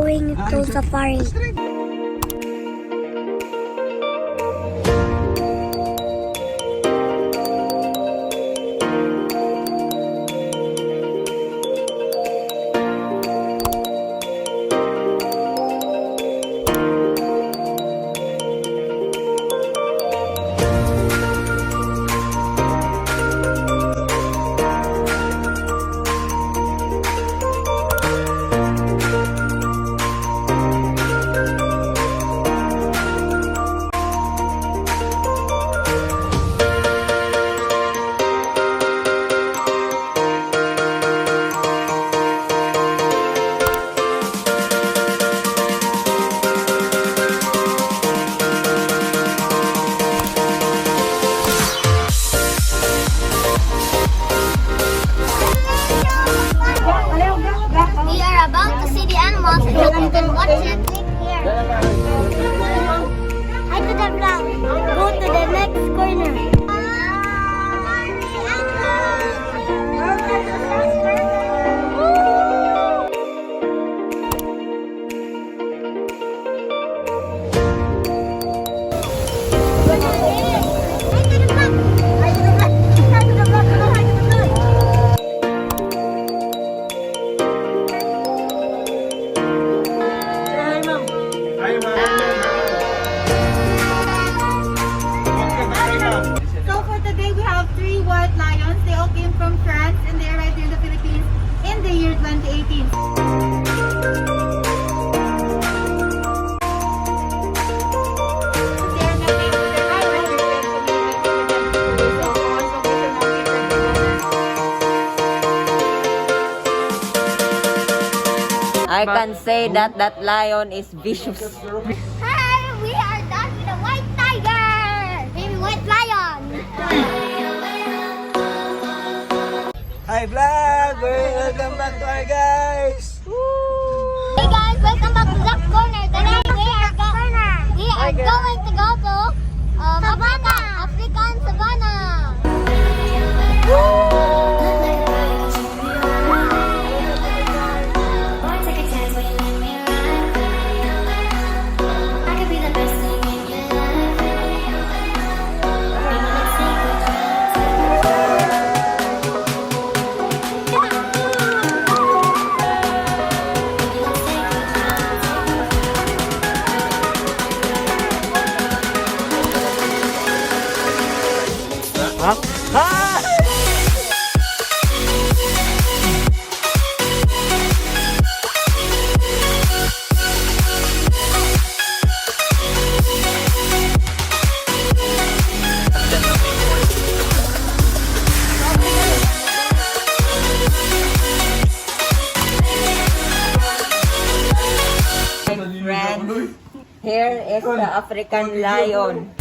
going to safari. We are about to see the animals and you can watch it. Click here. Hi to the vlog. Go to the next corner. So for today we have 3 white lions. They all came from France and they arrived here in the Philippines in the year 2018. I can say that that lion is vicious. Hi, we are done with a white tiger. Baby white lion. Hi vlog! Welcome back to our guys! Hey guys, welcome back to Zach Corner. Today we are going to go to African Savanna. Friends, here is the African lion.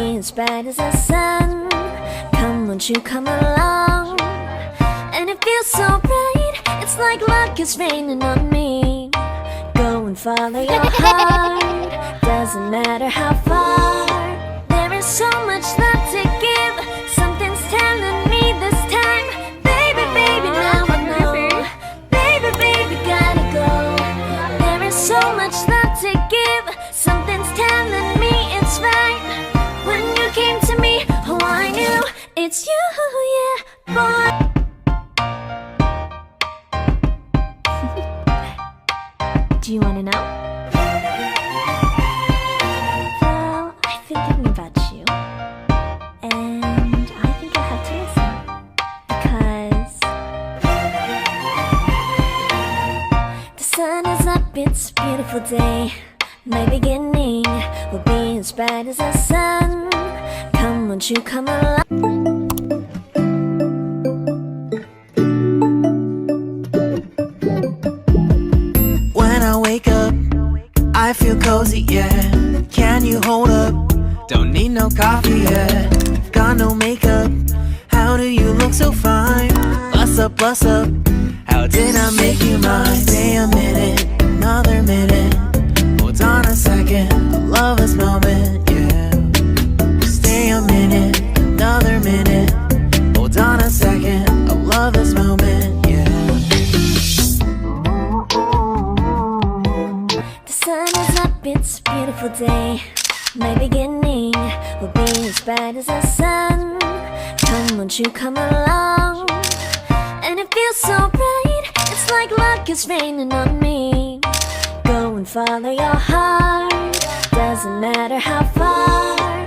be as bright as the sun. Come, won't you come along? And it feels so right, it's like luck is raining on me. Go and follow your heart, doesn't matter how far. There is so much love to give, something's telling me this time. Baby, baby, now I know. Baby, baby, gotta go. There is so much love to give, something's telling me it's right. When you came to me, oh I knew it's you, yeah, boy. Do you wanna know? Well, I've been thinking about you, and I think I have to listen. Because the sun is up, it's a beautiful day. My beginning will be as bright as the sun. Come, won't you come along? When I wake up, I feel cozy, yeah. Can you hold up? Don't need no coffee yet. Got no makeup. How do you look so fine? Bust up, bust up. How did I make you mine? Stay a minute, another minute. Hold on a second, I love this moment, yeah. Stay a minute, another minute. Hold on a second, I love this moment, yeah. The sun is up, it's a beautiful day. My beginning will be as bright as the sun. Come, won't you come along? And it feels so right, it's like luck is raining on me. Go and follow your heart, doesn't matter how far.